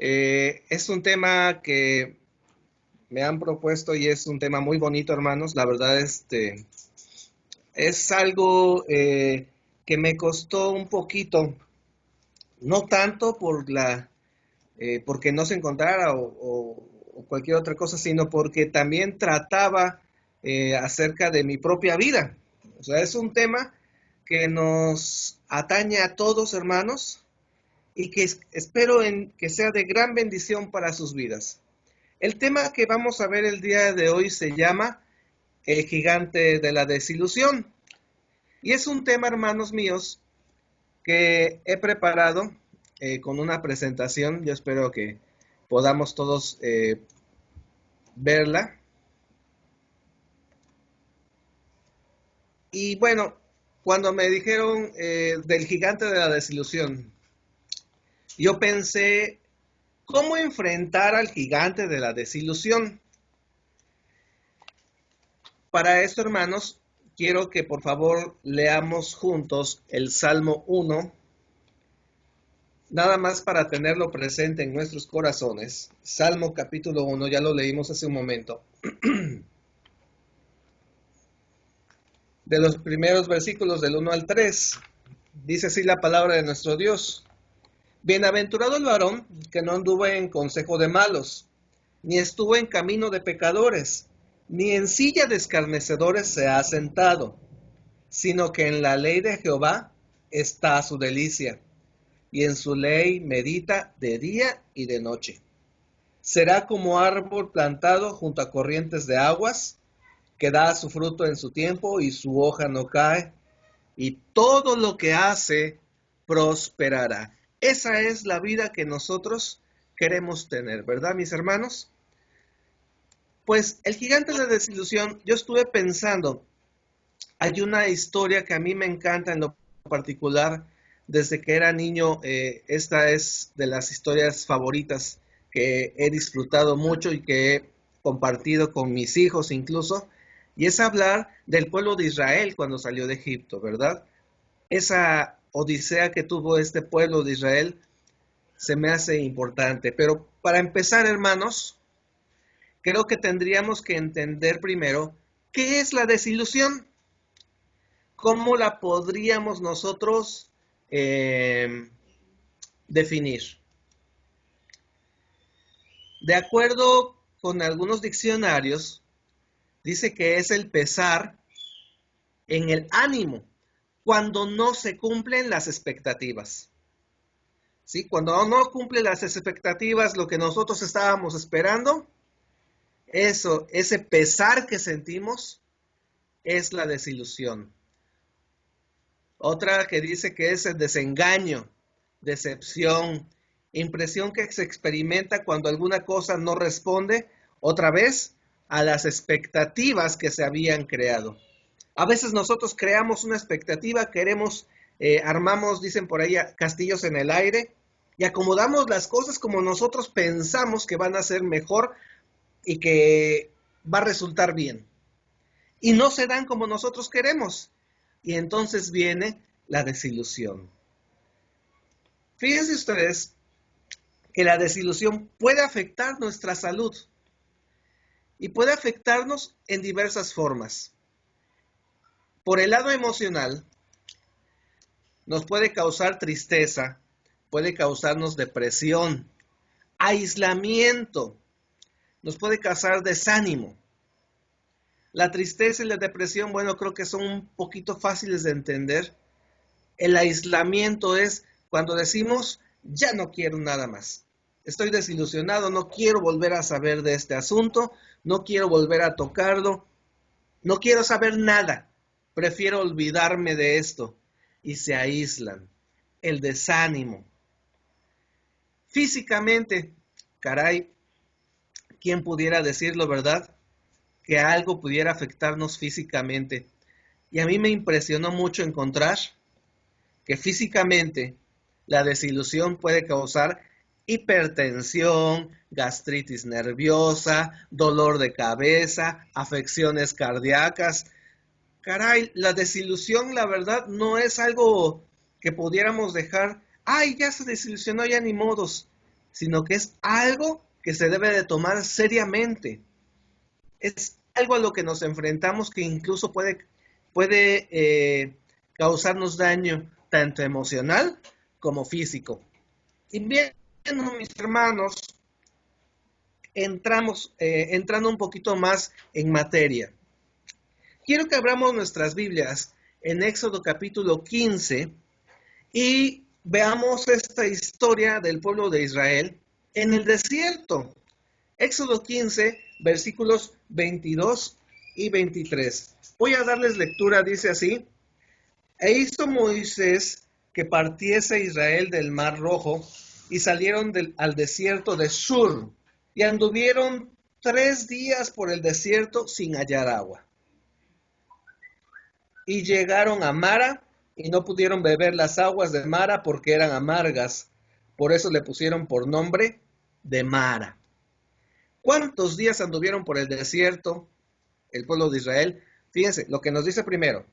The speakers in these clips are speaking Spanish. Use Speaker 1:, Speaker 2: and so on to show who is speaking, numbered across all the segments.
Speaker 1: Es un tema que me han propuesto y es un tema muy bonito, hermanos. La verdad, es algo que me costó un poquito, no tanto porque no se encontrara o cualquier otra cosa, sino porque también trataba acerca de mi propia vida. O sea, es un tema que nos atañe a todos, hermanos, y que espero que sea de gran bendición para sus vidas. El tema que vamos a ver el día de hoy se llama El gigante de la desilusión. Y es un tema, hermanos míos, que he preparado con una presentación. Yo espero que podamos todos verla. Y bueno, cuando me dijeron del gigante de la desilusión, yo pensé, ¿cómo enfrentar al gigante de la desilusión? Para esto, hermanos, quiero que por favor leamos juntos el Salmo 1, nada más para tenerlo presente en nuestros corazones. Salmo capítulo 1, ya lo leímos hace un momento. De los primeros versículos del 1 al 3, dice así la palabra de nuestro Dios. Bienaventurado el varón que no anduvo en consejo de malos, ni estuvo en camino de pecadores, ni en silla de escarnecedores se ha sentado, sino que en la ley de Jehová está su delicia, y en su ley medita de día y de noche. Será como árbol plantado junto a corrientes de aguas, que da su fruto en su tiempo y su hoja no cae, y todo lo que hace prosperará. Esa es la vida que nosotros queremos tener, ¿verdad, mis hermanos? Pues el gigante de la desilusión, yo estuve pensando, hay una historia que a mí me encanta en lo particular, desde que era niño, esta es de las historias favoritas que he disfrutado mucho y que he compartido con mis hijos incluso, y es hablar del pueblo de Israel cuando salió de Egipto, ¿verdad? Esa odisea que tuvo este pueblo de Israel se me hace importante. Pero para empezar, hermanos, creo que tendríamos que entender primero qué es la desilusión. ¿Cómo la podríamos nosotros definir? De acuerdo con algunos diccionarios, dice que es el pesar en el ánimo cuando no se cumplen las expectativas. ¿Sí? Cuando no cumple las expectativas, lo que nosotros estábamos esperando, eso, ese pesar que sentimos, es la desilusión. Otra que dice que es el desengaño, decepción, impresión que se experimenta cuando alguna cosa no responde otra vez a las expectativas que se habían creado. A veces nosotros creamos una expectativa, queremos, armamos, dicen por ahí, castillos en el aire y acomodamos las cosas como nosotros pensamos que van a ser mejor y que va a resultar bien. Y no se dan como nosotros queremos. Y entonces viene la desilusión. Fíjense ustedes que la desilusión puede afectar nuestra salud y puede afectarnos en diversas formas. Por el lado emocional, nos puede causar tristeza, puede causarnos depresión, aislamiento, nos puede causar desánimo. La tristeza y la depresión, bueno, creo que son un poquito fáciles de entender. El aislamiento es cuando decimos, ya no quiero nada más. Estoy desilusionado, no quiero volver a saber de este asunto, no quiero volver a tocarlo, no quiero saber nada. Prefiero olvidarme de esto. Y se aíslan. El desánimo. Físicamente, caray, ¿quién pudiera decirlo, verdad? Que algo pudiera afectarnos físicamente. Y a mí me impresionó mucho encontrar que físicamente la desilusión puede causar hipertensión, gastritis nerviosa, dolor de cabeza, afecciones cardíacas. Caray, la desilusión, la verdad, no es algo que pudiéramos dejar. Ay, ya se desilusionó, ya ni modos. sino que es algo que se debe de tomar seriamente. Es algo a lo que nos enfrentamos que incluso puede causarnos daño tanto emocional como físico. Y bien, mis hermanos, entrando un poquito más en materia. Quiero que abramos nuestras Biblias en Éxodo capítulo 15 y veamos esta historia del pueblo de Israel en el desierto. Éxodo 15, versículos 22 y 23. Voy a darles lectura, dice así: E hizo Moisés que partiese Israel del mar Rojo, y salieron al desierto de Shur, y anduvieron 3 días por el desierto sin hallar agua. Y llegaron a Mara, y no pudieron beber las aguas de Mara porque eran amargas. Por eso le pusieron por nombre de Mara. ¿Cuántos días anduvieron por el desierto el pueblo de Israel? Fíjense, lo que nos dice primero.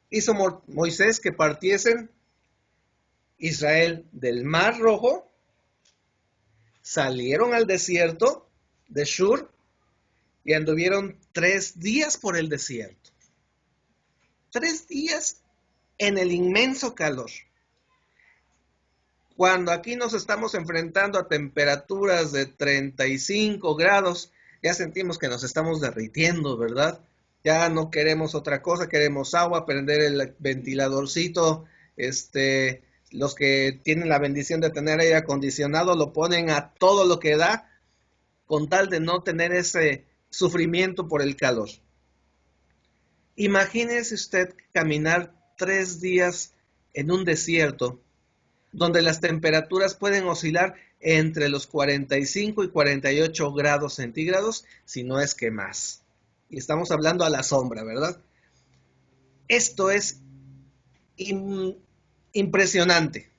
Speaker 1: Hizo Moisés que partiesen Israel del Mar Rojo, salieron al desierto de Shur y anduvieron 3 días por el desierto. 3 días en el inmenso calor. Cuando aquí nos estamos enfrentando a temperaturas de 35 grados, ya sentimos que nos estamos derritiendo, ¿verdad? Ya no queremos otra cosa, queremos agua, prender el ventiladorcito. Los que tienen la bendición de tener aire acondicionado lo ponen a todo lo que da con tal de no tener ese sufrimiento por el calor. Imagínese usted caminar 3 días en un desierto donde las temperaturas pueden oscilar entre los 45 y 48 grados centígrados, si no es que más. Y estamos hablando a la sombra, ¿verdad? Esto es impresionante.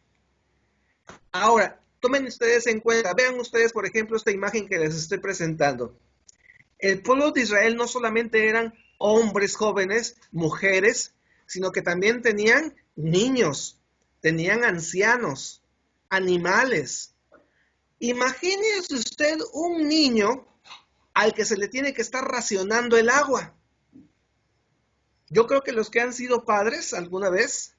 Speaker 1: Ahora, tomen ustedes en cuenta, vean ustedes, por ejemplo, esta imagen que les estoy presentando. El pueblo de Israel no solamente eran hombres jóvenes, mujeres, sino que también tenían niños, tenían ancianos, animales. Imagínese usted un niño al que se le tiene que estar racionando el agua. Yo creo que los que han sido padres alguna vez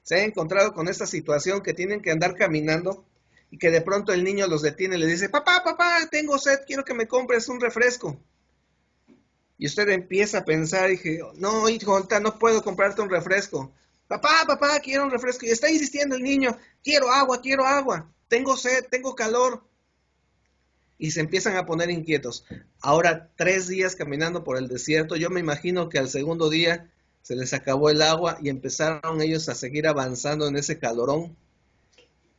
Speaker 1: se han encontrado con esta situación que tienen que andar caminando y que de pronto el niño los detiene y le dice: papá, tengo sed, quiero que me compres un refresco. Y usted empieza a pensar y dice: no, hijo, no puedo comprarte un refresco. Papá, quiero un refresco. Y está insistiendo el niño: quiero agua, tengo sed, tengo calor. Y se empiezan a poner inquietos. Ahora, 3 días caminando por el desierto, yo me imagino que al segundo día se les acabó el agua y empezaron ellos a seguir avanzando en ese calorón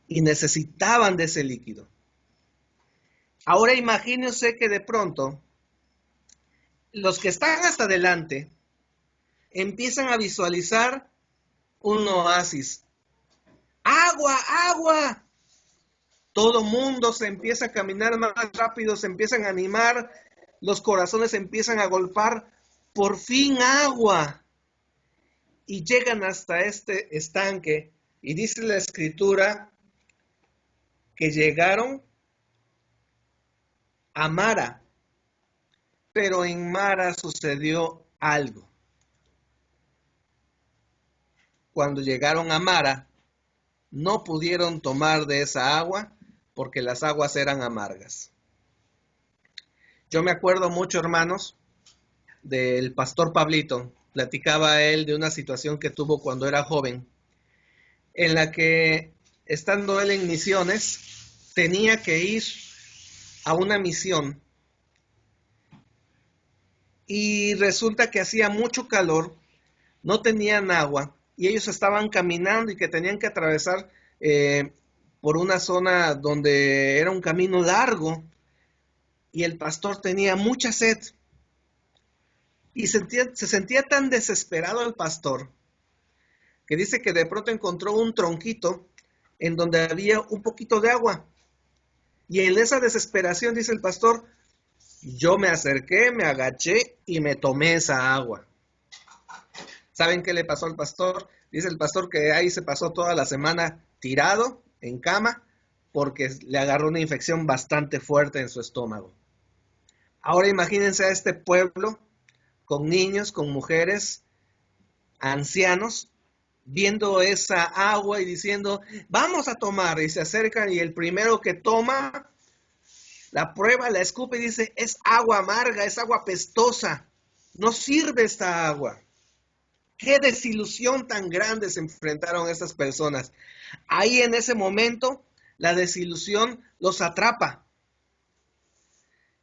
Speaker 1: y necesitaban de ese líquido. Ahora imagínense que de pronto los que están hasta adelante empiezan a visualizar un oasis. ¡Agua, agua! Todo mundo se empieza a caminar más rápido, se empiezan a animar, los corazones empiezan a golpear. Por fin agua. Y llegan hasta este estanque y dice la escritura que llegaron a Mara, pero en Mara sucedió algo. Cuando llegaron a Mara, no pudieron tomar de esa agua porque las aguas eran amargas. Yo me acuerdo mucho, hermanos, del pastor Pablito. Platicaba él de una situación que tuvo cuando era joven, en la que, estando él en misiones, tenía que ir a una misión y resulta que hacía mucho calor, no tenían agua y ellos estaban caminando y que tenían que atravesar por una zona donde era un camino largo y el pastor tenía mucha sed y se sentía tan desesperado el pastor que dice que de pronto encontró un tronquito en donde había un poquito de agua. Y en esa desesperación, dice el pastor, yo me acerqué, me agaché y me tomé esa agua. ¿Saben qué le pasó al pastor? Dice el pastor que ahí se pasó toda la semana tirado en cama porque le agarró una infección bastante fuerte en su estómago. Ahora imagínense a este pueblo con niños, con mujeres, ancianos, viendo esa agua y diciendo, vamos a tomar, y se acercan y el primero que toma, la prueba, la escupe y dice, es agua amarga, es agua pestosa, no sirve esta agua. Qué desilusión tan grande se enfrentaron estas personas. Ahí en ese momento, la desilusión los atrapa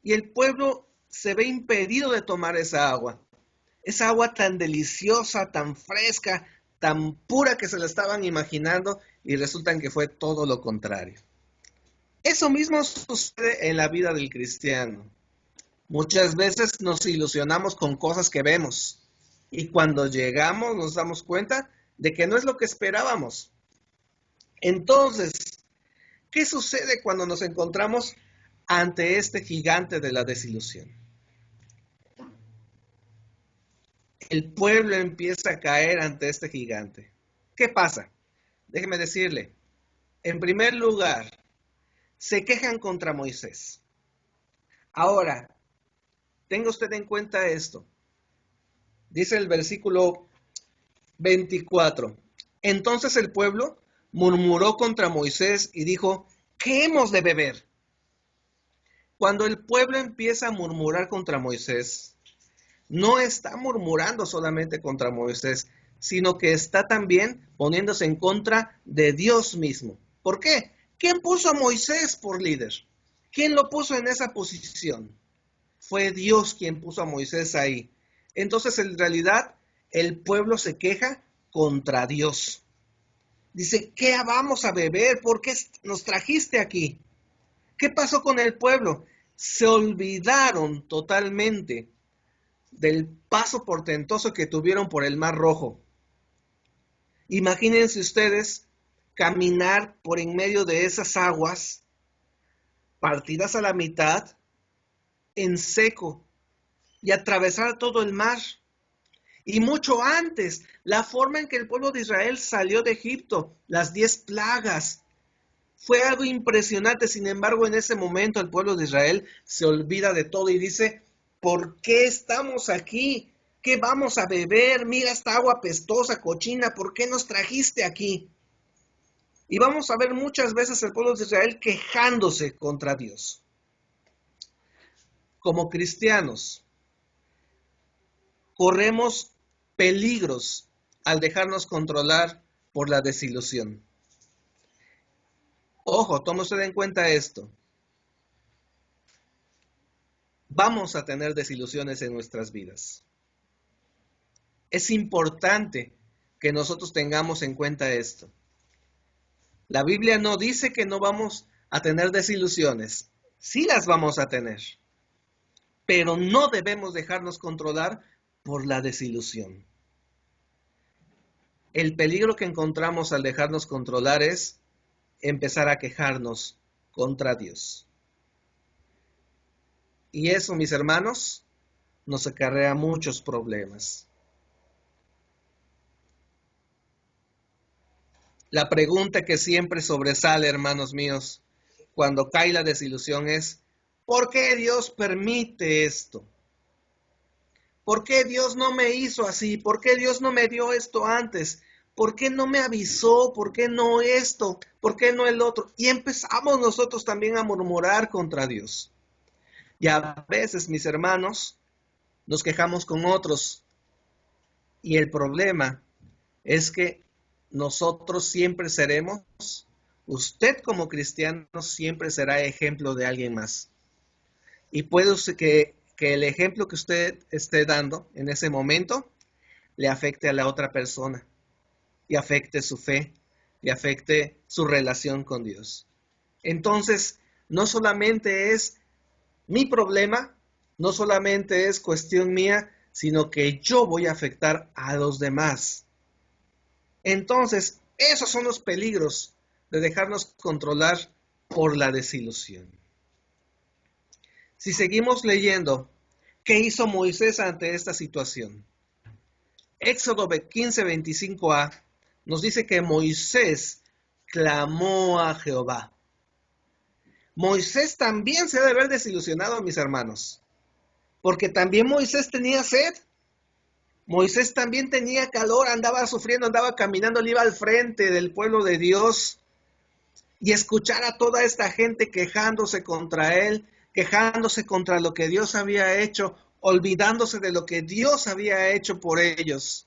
Speaker 1: y el pueblo se ve impedido de tomar esa agua tan deliciosa, tan fresca, tan pura que se la estaban imaginando y resulta que fue todo lo contrario. Eso mismo sucede en la vida del cristiano. Muchas veces nos ilusionamos con cosas que vemos y cuando llegamos nos damos cuenta de que no es lo que esperábamos. Entonces, ¿qué sucede cuando nos encontramos ante este gigante de la desilusión? El pueblo empieza a caer ante este gigante. ¿Qué pasa? Déjeme decirle, en primer lugar, se quejan contra Moisés. Ahora, tenga usted en cuenta esto. Dice el versículo 24. Entonces el pueblo murmuró contra Moisés y dijo, ¿qué hemos de beber? Cuando el pueblo empieza a murmurar contra Moisés, no está murmurando solamente contra Moisés, sino que está también poniéndose en contra de Dios mismo. ¿Por qué? ¿Quién puso a Moisés por líder? ¿Quién lo puso en esa posición? Fue Dios quien puso a Moisés ahí. Entonces, en realidad, el pueblo se queja contra Dios. Dice, ¿qué vamos a beber? ¿Por qué nos trajiste aquí? ¿Qué pasó con el pueblo? Se olvidaron totalmente del paso portentoso que tuvieron por el Mar Rojo. Imagínense ustedes caminar por en medio de esas aguas, partidas a la mitad, en seco, y atravesar todo el mar. Y mucho antes, la forma en que el pueblo de Israel salió de Egipto, las 10 plagas, fue algo impresionante. Sin embargo, en ese momento el pueblo de Israel se olvida de todo y dice, ¿por qué estamos aquí? ¿Qué vamos a beber? Mira esta agua pestosa, cochina, ¿por qué nos trajiste aquí? Y vamos a ver muchas veces el pueblo de Israel quejándose contra Dios. Como cristianos, corremos peligros al dejarnos controlar por la desilusión. Ojo, tome usted en cuenta esto. Vamos a tener desilusiones en nuestras vidas. Es importante que nosotros tengamos en cuenta esto. La Biblia no dice que no vamos a tener desilusiones. Sí las vamos a tener. Pero no debemos dejarnos controlar por la desilusión. El peligro que encontramos al dejarnos controlar es empezar a quejarnos contra Dios. Y eso, mis hermanos, nos acarrea muchos problemas. La pregunta que siempre sobresale, hermanos míos, cuando cae la desilusión es, ¿por qué Dios permite esto? ¿Por qué Dios no me hizo así? ¿Por qué Dios no me dio esto antes? ¿Por qué no me avisó? ¿Por qué no esto? ¿Por qué no el otro? Y empezamos nosotros también a murmurar contra Dios. Y a veces, mis hermanos, nos quejamos con otros. Y el problema es que nosotros siempre seremos, usted como cristiano siempre será ejemplo de alguien más. Y puede ser que el ejemplo que usted esté dando en ese momento le afecte a la otra persona y afecte su fe y afecte su relación con Dios. Entonces, no solamente es mi problema, no solamente es cuestión mía, sino que yo voy a afectar a los demás. Entonces, esos son los peligros de dejarnos controlar por la desilusión. Si seguimos leyendo, ¿qué hizo Moisés ante esta situación? Éxodo 15, 25a nos dice que Moisés clamó a Jehová. Moisés también se debe haber desilusionado, mis hermanos, porque también Moisés tenía sed. Moisés también tenía calor, andaba sufriendo, andaba caminando, le iba al frente del pueblo de Dios y escuchar a toda esta gente quejándose contra él, quejándose contra lo que Dios había hecho, olvidándose de lo que Dios había hecho por ellos,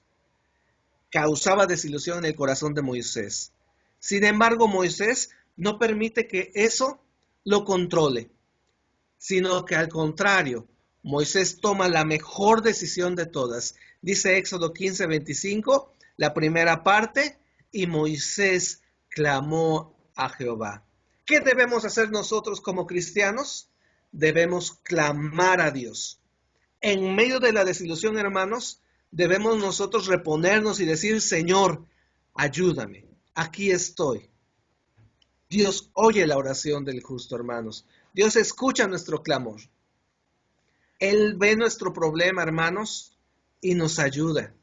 Speaker 1: causaba desilusión en el corazón de Moisés. Sin embargo, Moisés no permite que eso lo controle, sino que al contrario, Moisés toma la mejor decisión de todas. Dice Éxodo 15:25, la primera parte, y Moisés clamó a Jehová. ¿Qué debemos hacer nosotros como cristianos? Debemos clamar a Dios. En medio de la desilusión, hermanos, debemos nosotros reponernos y decir, Señor, ayúdame, aquí estoy. Dios oye la oración del justo, hermanos. Dios escucha nuestro clamor. Él ve nuestro problema, hermanos, y nos ayuda.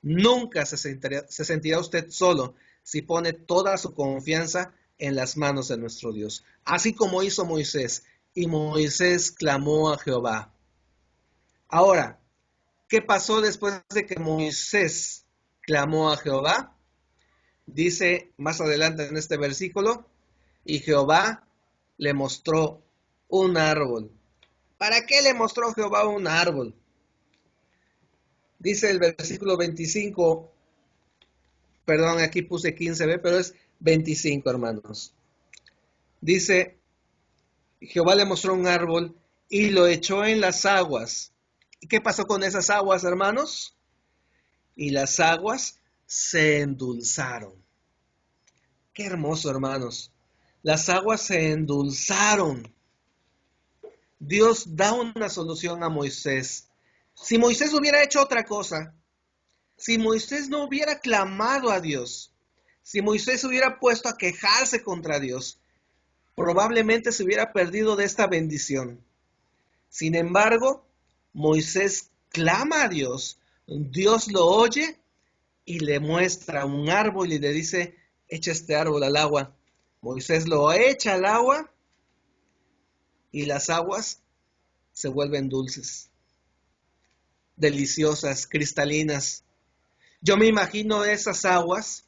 Speaker 1: Nunca se sentirá usted solo si pone toda su confianza en las manos de nuestro Dios. Así como hizo Moisés, y Moisés clamó a Jehová. Ahora, ¿qué pasó después de que Moisés clamó a Jehová? Dice más adelante en este versículo, y Jehová le mostró un árbol. ¿Para qué le mostró Jehová un árbol? Dice el versículo 25, perdón, aquí puse 15b, pero es 25, hermanos. Dice, Jehová le mostró un árbol y lo echó en las aguas. ¿Y qué pasó con esas aguas, hermanos? Y las aguas se endulzaron. Qué hermoso, hermanos. Las aguas se endulzaron. Dios da una solución a Moisés. Si Moisés hubiera hecho otra cosa, si Moisés no hubiera clamado a Dios, si Moisés hubiera puesto a quejarse contra Dios, probablemente se hubiera perdido de esta bendición. Sin embargo, Moisés clama a Dios, Dios lo oye y le muestra un árbol y le dice, echa este árbol al agua. Moisés lo echa al agua y las aguas se vuelven dulces, deliciosas, cristalinas. Yo me imagino esas aguas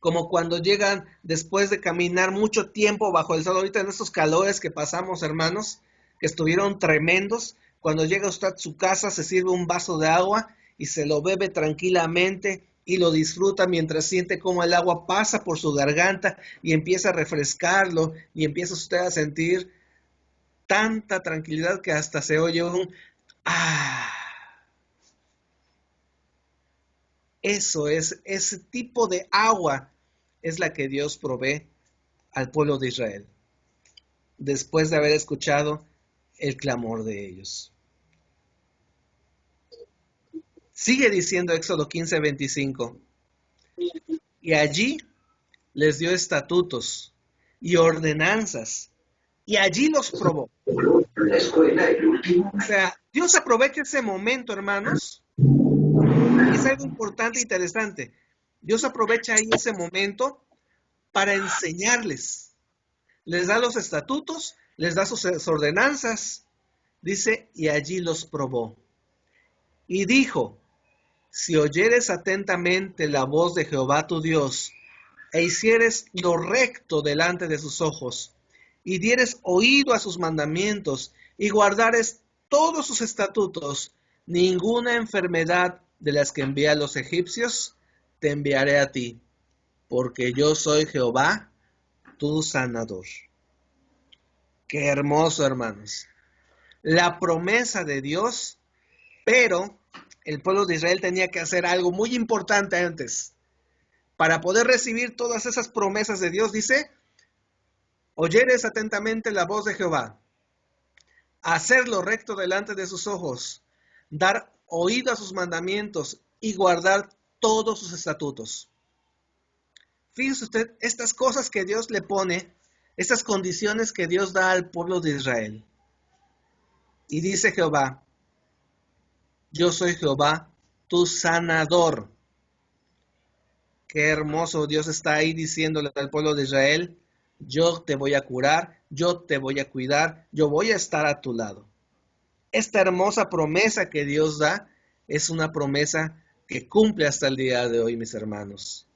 Speaker 1: como cuando llegan después de caminar mucho tiempo bajo el sol, ahorita en estos calores que pasamos, hermanos, que estuvieron tremendos. Cuando llega usted a su casa, se sirve un vaso de agua y se lo bebe tranquilamente y lo disfruta mientras siente cómo el agua pasa por su garganta y empieza a refrescarlo y empieza usted a sentir tanta tranquilidad que hasta se oye un ¡ah! Eso es, ese tipo de agua es la que Dios provee al pueblo de Israel, después de haber escuchado el clamor de ellos. Sigue diciendo Éxodo 15:25, y allí les dio estatutos y ordenanzas, y allí los probó. O sea, Dios aprovecha ese momento, hermanos, y es algo importante e interesante. Dios aprovecha ahí ese momento para enseñarles. Les da los estatutos, les da sus ordenanzas, dice, y allí los probó. Y dijo, si oyeres atentamente la voz de Jehová tu Dios, e hicieres lo recto delante de sus ojos, y dieres oído a sus mandamientos, y guardares todos sus estatutos, ninguna enfermedad de las que envié a los egipcios, te enviaré a ti, porque yo soy Jehová, tu sanador. Qué hermoso, hermanos. La promesa de Dios, pero el pueblo de Israel tenía que hacer algo muy importante antes. Para poder recibir todas esas promesas de Dios, dice, oyeres atentamente la voz de Jehová, hacer lo recto delante de sus ojos, dar oído a sus mandamientos y guardar todos sus estatutos. Fíjese usted, estas cosas que Dios le pone, estas condiciones que Dios da al pueblo de Israel. Y dice Jehová, yo soy Jehová, tu sanador. Qué hermoso, Dios está ahí diciéndole al pueblo de Israel, Yo te voy a curar, yo te voy a cuidar, yo voy a estar a tu lado. Esta hermosa promesa que Dios da es una promesa que cumple hasta el día de hoy, mis hermanos.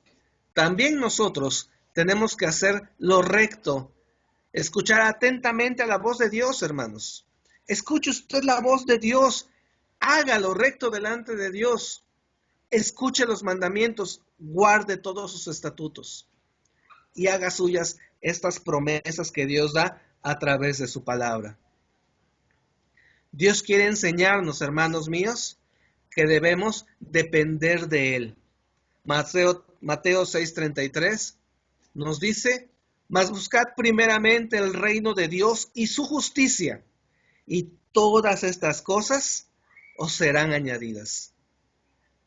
Speaker 1: También nosotros tenemos que hacer lo recto, escuchar atentamente a la voz de Dios, hermanos. Escuche usted la voz de Dios, haga lo recto delante de Dios, escuche los mandamientos, guarde todos sus estatutos y haga suyas estas promesas que Dios da a través de su palabra. Dios quiere enseñarnos, hermanos míos, que debemos depender de Él. Mateo 6:33 nos dice, mas buscad primeramente el reino de Dios y su justicia, y todas estas cosas os serán añadidas.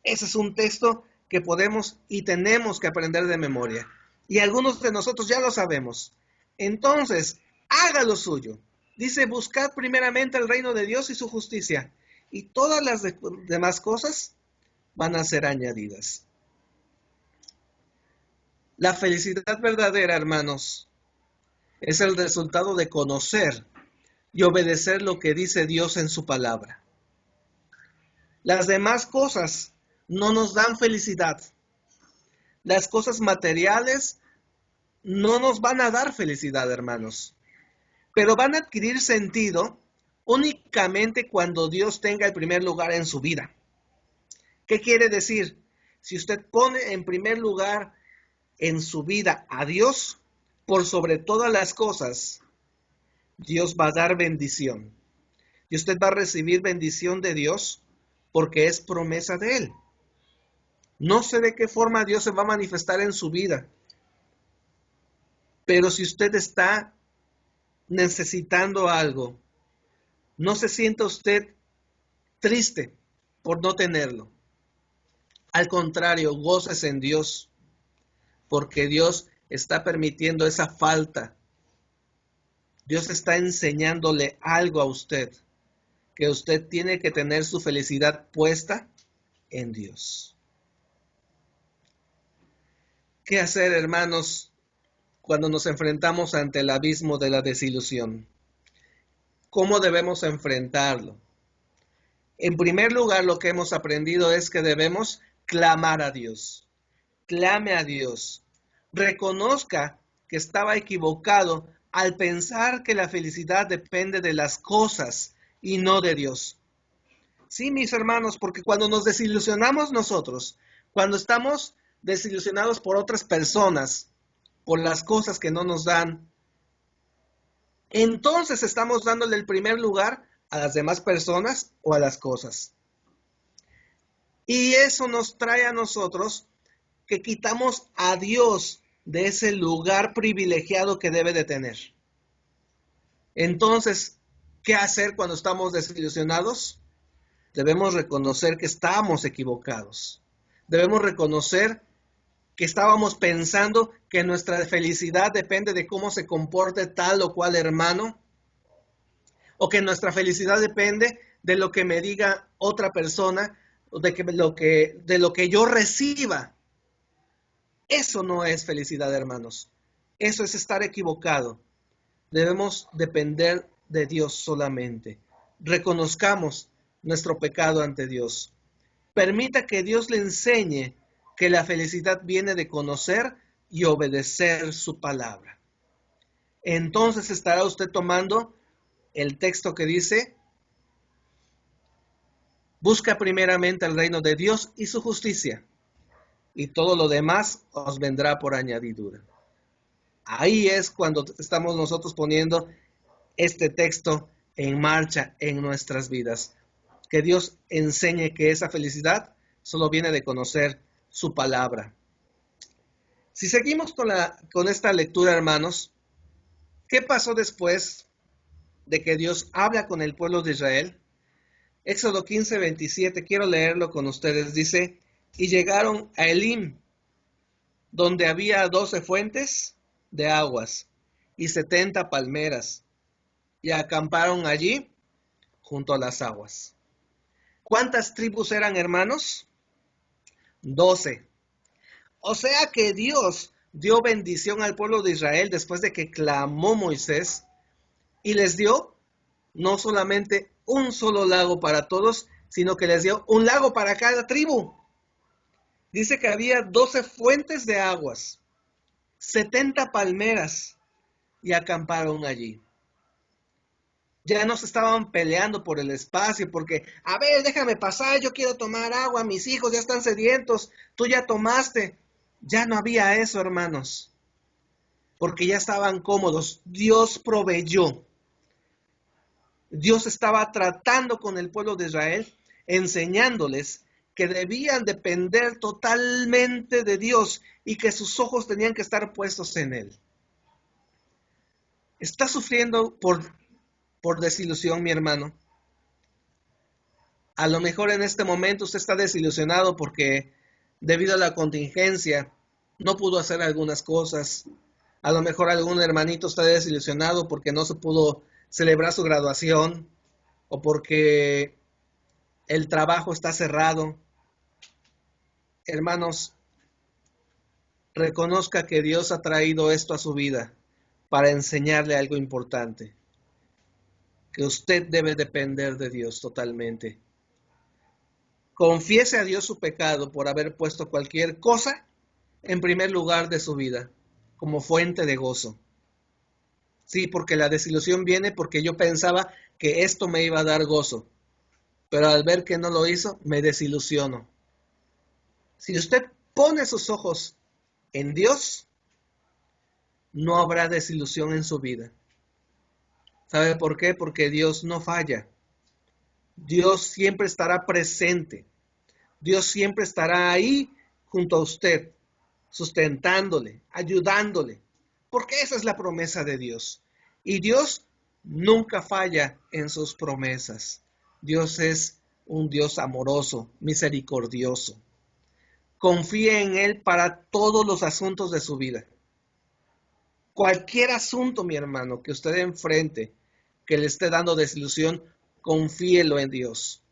Speaker 1: Ese es un texto que podemos y tenemos que aprender de memoria. Y algunos de nosotros ya lo sabemos. Entonces, haga lo suyo. Dice, buscad primeramente el reino de Dios y su justicia, y todas las demás cosas van a ser añadidas. La felicidad verdadera, hermanos, es el resultado de conocer y obedecer lo que dice Dios en su palabra. Las demás cosas no nos dan felicidad. Las cosas materiales no nos van a dar felicidad, hermanos, pero van a adquirir sentido únicamente cuando Dios tenga el primer lugar en su vida. ¿Qué quiere decir? Si usted pone en primer lugar en su vida a Dios por sobre todas las cosas, Dios va a dar bendición. Y usted va a recibir bendición de Dios porque es promesa de Él. No sé de qué forma Dios se va a manifestar en su vida, pero si usted está necesitando algo, no se sienta usted triste por no tenerlo. Al contrario, gócese en Dios, porque Dios está permitiendo esa falta. Dios está enseñándole algo a usted, que usted tiene que tener su felicidad puesta en Dios. ¿Qué hacer, hermanos, cuando nos enfrentamos ante el abismo de la desilusión? ¿Cómo debemos enfrentarlo? En primer lugar, lo que hemos aprendido es que debemos clamar a Dios. Clame a Dios. Reconozca que estaba equivocado al pensar que la felicidad depende de las cosas y no de Dios. Sí, mis hermanos, porque cuando nos desilusionamos nosotros, cuando estamos desilusionados por otras personas, por las cosas que no nos dan, entonces estamos dándole el primer lugar a las demás personas o a las cosas. Y eso nos trae a nosotros que quitamos a Dios de ese lugar privilegiado que debe de tener. Entonces, ¿qué hacer cuando estamos desilusionados? Debemos reconocer que estábamos equivocados. Debemos reconocer que estábamos pensando que nuestra felicidad depende de cómo se comporte tal o cual hermano, o que nuestra felicidad depende de lo que me diga otra persona, o de lo que yo reciba. Eso no es felicidad, hermanos. Eso es estar equivocado. Debemos depender de Dios solamente. Reconozcamos nuestro pecado ante Dios. Permita que Dios le enseñe que la felicidad viene de conocer y obedecer su palabra. Entonces estará usted tomando el texto que dice, busca primeramente el reino de Dios y su justicia, y todo lo demás os vendrá por añadidura. Ahí es cuando estamos nosotros poniendo este texto en marcha en nuestras vidas. Que Dios enseñe que esa felicidad solo viene de conocer su palabra. Si seguimos con esta lectura, hermanos, ¿qué pasó después de que Dios habla con el pueblo de Israel? Éxodo 15:27, quiero leerlo con ustedes. Dice, y llegaron a Elim, donde había 12 fuentes de aguas y 70 palmeras, y acamparon allí junto a las aguas. ¿Cuántas tribus eran, hermanos? 12. O sea que Dios dio bendición al pueblo de Israel después de que clamó Moisés y les dio no solamente un solo lago para todos, sino que les dio un lago para cada tribu. Dice que había 12 fuentes de aguas, 70 palmeras y acamparon allí. Ya no se estaban peleando por el espacio, porque, a ver, déjame pasar, yo quiero tomar agua, mis hijos ya están sedientos, tú ya tomaste. Ya no había eso, hermanos, porque ya estaban cómodos. Dios proveyó. Dios estaba tratando con el pueblo de Israel, enseñándoles que debían depender totalmente de Dios y que sus ojos tenían que estar puestos en Él. ¿Está sufriendo por desilusión, mi hermano? A lo mejor en este momento usted está desilusionado porque debido a la contingencia no pudo hacer algunas cosas. A lo mejor algún hermanito está desilusionado porque no se pudo celebrar su graduación o porque el trabajo está cerrado. Hermanos, reconozca que Dios ha traído esto a su vida para enseñarle algo importante, que usted debe depender de Dios totalmente. Confiese a Dios su pecado por haber puesto cualquier cosa en primer lugar de su vida, como fuente de gozo. Sí, porque la desilusión viene porque yo pensaba que esto me iba a dar gozo, pero al ver que no lo hizo, me desilusiono. Si usted pone sus ojos en Dios, no habrá desilusión en su vida. ¿Sabe por qué? Porque Dios no falla. Dios siempre estará presente. Dios siempre estará ahí junto a usted, sustentándole, ayudándole, porque esa es la promesa de Dios. Y Dios nunca falla en sus promesas. Dios es un Dios amoroso, misericordioso. Confíe en Él para todos los asuntos de su vida. Cualquier asunto, mi hermano, que usted enfrente, que le esté dando desilusión, confíelo en Dios.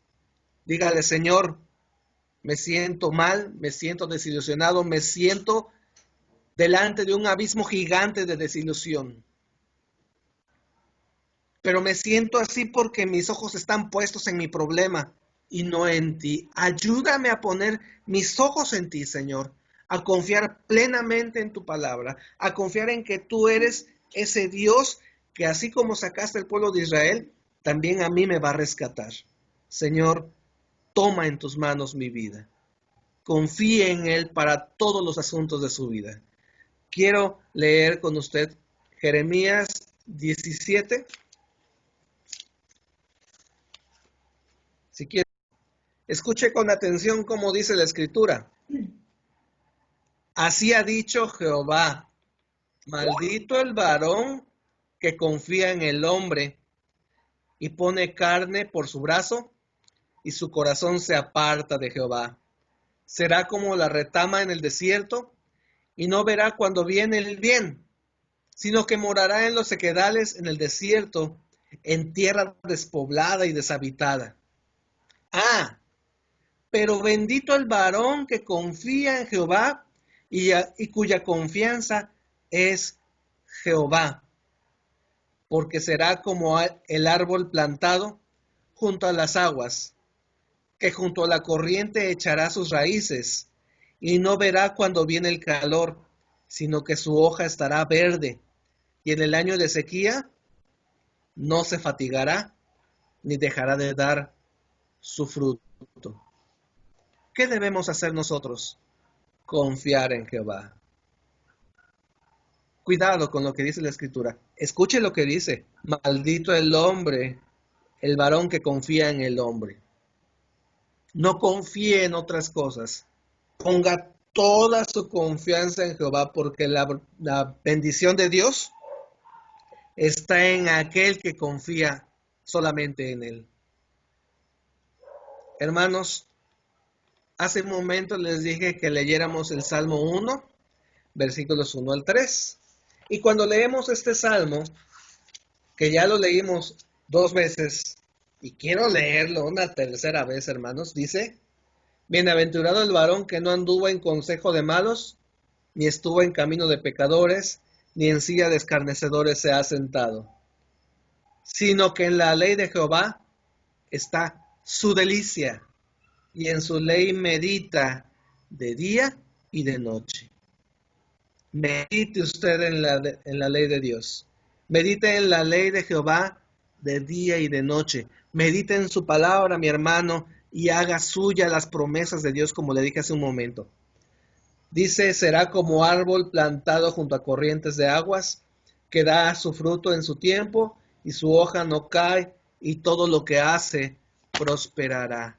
Speaker 1: Dígale, Señor, me siento mal, me siento desilusionado, me siento delante de un abismo gigante de desilusión. Pero me siento así porque mis ojos están puestos en mi problema y no en ti. Ayúdame a poner mis ojos en ti, Señor, a confiar plenamente en tu palabra, a confiar en que tú eres ese Dios que así como sacaste al pueblo de Israel, también a mí me va a rescatar. Señor, toma en tus manos mi vida. Confíe en Él para todos los asuntos de su vida. Quiero leer con usted Jeremías 17. Si quiere, escuche con atención cómo dice la Escritura. Así ha dicho Jehová, maldito el varón que confía en el hombre y pone carne por su brazo y su corazón se aparta de Jehová. Será como la retama en el desierto y no verá cuando viene el bien, sino que morará en los sequedales en el desierto, en tierra despoblada y deshabitada. Ah, pero bendito el varón que confía en Jehová y cuya confianza es Jehová, porque será como el árbol plantado junto a las aguas, que junto a la corriente echará sus raíces, y no verá cuando viene el calor, sino que su hoja estará verde, y en el año de sequía no se fatigará, ni dejará de dar su fruto. ¿Qué debemos hacer nosotros? Confiar en Jehová. Cuidado con lo que dice la Escritura. Escuche lo que dice. Maldito el hombre, el varón que confía en el hombre. No confíe en otras cosas. Ponga toda su confianza en Jehová, porque la bendición de Dios está en aquel que confía solamente en Él. Hermanos, hace un momento les dije que leyéramos el Salmo 1, versículos 1 al 3. Y cuando leemos este Salmo, que ya lo leímos 2 veces, y quiero leerlo una tercera vez, hermanos, dice: Bienaventurado el varón que no anduvo en consejo de malos, ni estuvo en camino de pecadores, ni en silla de escarnecedores se ha sentado, sino que en la ley de Jehová está su delicia, y en su ley medita de día y de noche. Medite usted en la ley de Dios. Medite en la ley de Jehová de día y de noche. Medite en su palabra, mi hermano, y haga suya las promesas de Dios, como le dije hace un momento. Dice, será como árbol plantado junto a corrientes de aguas, que da su fruto en su tiempo, y su hoja no cae, y todo lo que hace prosperará.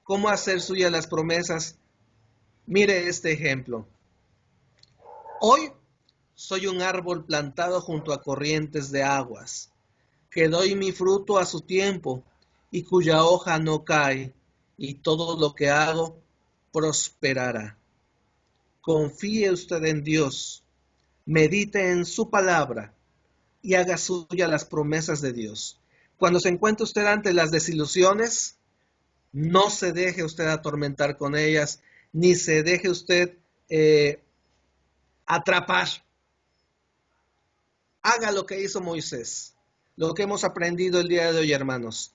Speaker 1: ¿Cómo hacer suyas las promesas? Mire este ejemplo. Hoy soy un árbol plantado junto a corrientes de aguas, que doy mi fruto a su tiempo, y cuya hoja no cae, y todo lo que hago prosperará. Confíe usted en Dios, medite en su palabra y haga suya las promesas de Dios. Cuando se encuentre usted ante las desilusiones, no se deje usted atormentar con ellas, ni se deje usted atrapar. Haga lo que hizo Moisés, lo que hemos aprendido el día de hoy, hermanos.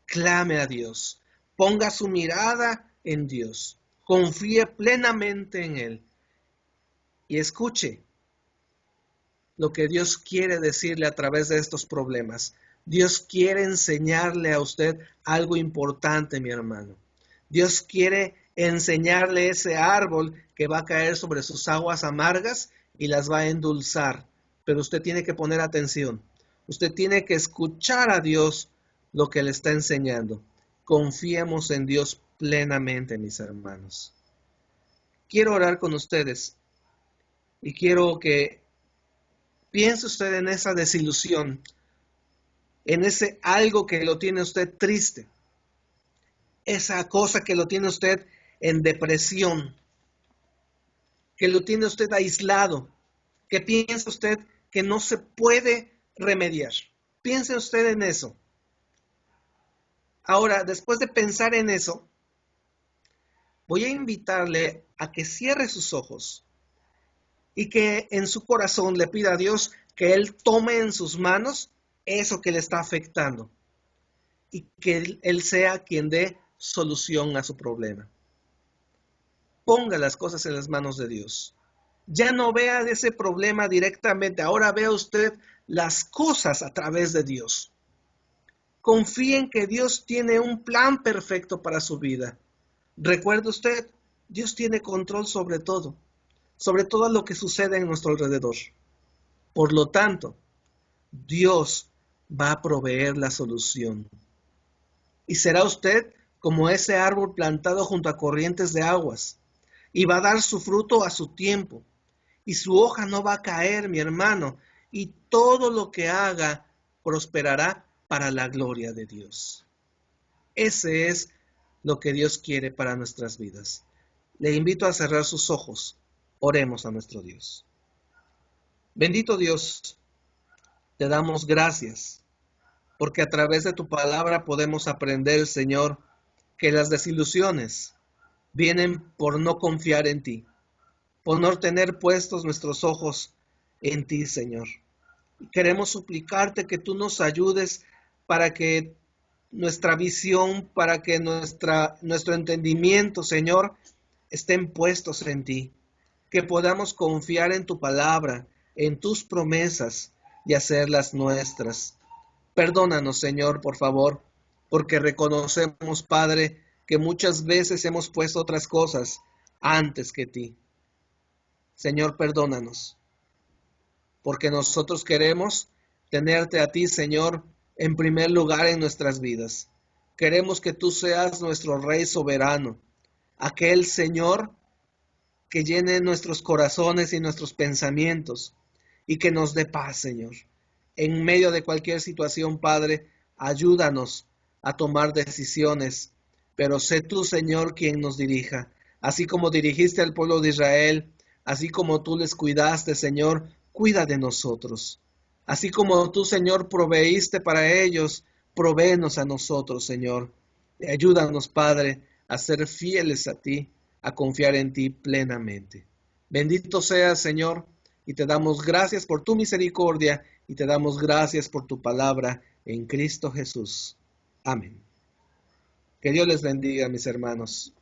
Speaker 1: Clame a Dios, ponga su mirada en Dios, confíe plenamente en Él y escuche lo que Dios quiere decirle a través de estos problemas. Dios quiere enseñarle a usted algo importante, mi hermano. Dios quiere enseñarle ese árbol que va a caer sobre sus aguas amargas y las va a endulzar. Pero usted tiene que poner atención. Usted tiene que escuchar a Dios lo que le está enseñando. Confiemos en Dios plenamente, mis hermanos. Quiero orar con ustedes y quiero que piense usted en esa desilusión, en ese algo que lo tiene usted triste, esa cosa que lo tiene usted en depresión, que lo tiene usted aislado, que piensa usted que no se puede remediar. Piense usted en eso. Ahora, después de pensar en eso, voy a invitarle a que cierre sus ojos y que en su corazón le pida a Dios que Él tome en sus manos eso que le está afectando y que Él sea quien dé solución a su problema. Ponga las cosas en las manos de Dios. Ya no vea ese problema directamente, ahora vea usted las cosas a través de Dios. Confíe en que Dios tiene un plan perfecto para su vida. Recuerde usted, Dios tiene control sobre todo lo que sucede en nuestro alrededor. Por lo tanto, Dios va a proveer la solución. Y será usted como ese árbol plantado junto a corrientes de aguas, y va a dar su fruto a su tiempo, y su hoja no va a caer, mi hermano, y todo lo que haga prosperará para la gloria de Dios. Ese es lo que Dios quiere para nuestras vidas. Le invito a cerrar sus ojos. Oremos a nuestro Dios. Bendito Dios, te damos gracias, porque a través de tu palabra podemos aprender, Señor, que las desilusiones vienen por no confiar en ti, por no tener puestos nuestros ojos en ti, Señor. Queremos suplicarte que tú nos ayudes para que nuestra visión, para que nuestro entendimiento, Señor, estén puestos en ti, que podamos confiar en tu palabra, en tus promesas y hacerlas nuestras. Perdónanos, Señor, por favor, porque reconocemos, Padre, que muchas veces hemos puesto otras cosas antes que ti. Señor, perdónanos, porque nosotros queremos tenerte a ti, Señor, en primer lugar en nuestras vidas. Queremos que tú seas nuestro Rey soberano, aquel Señor que llene nuestros corazones y nuestros pensamientos y que nos dé paz, Señor. En medio de cualquier situación, Padre, ayúdanos a tomar decisiones, pero sé tú, Señor, quien nos dirija. Así como dirigiste al pueblo de Israel, así como tú les cuidaste, Señor, cuida de nosotros. Así como tú, Señor, proveíste para ellos, provéenos a nosotros, Señor. Ayúdanos, Padre, a ser fieles a ti, a confiar en ti plenamente. Bendito seas, Señor, y te damos gracias por tu misericordia y te damos gracias por tu palabra en Cristo Jesús. Amén. Que Dios les bendiga, mis hermanos.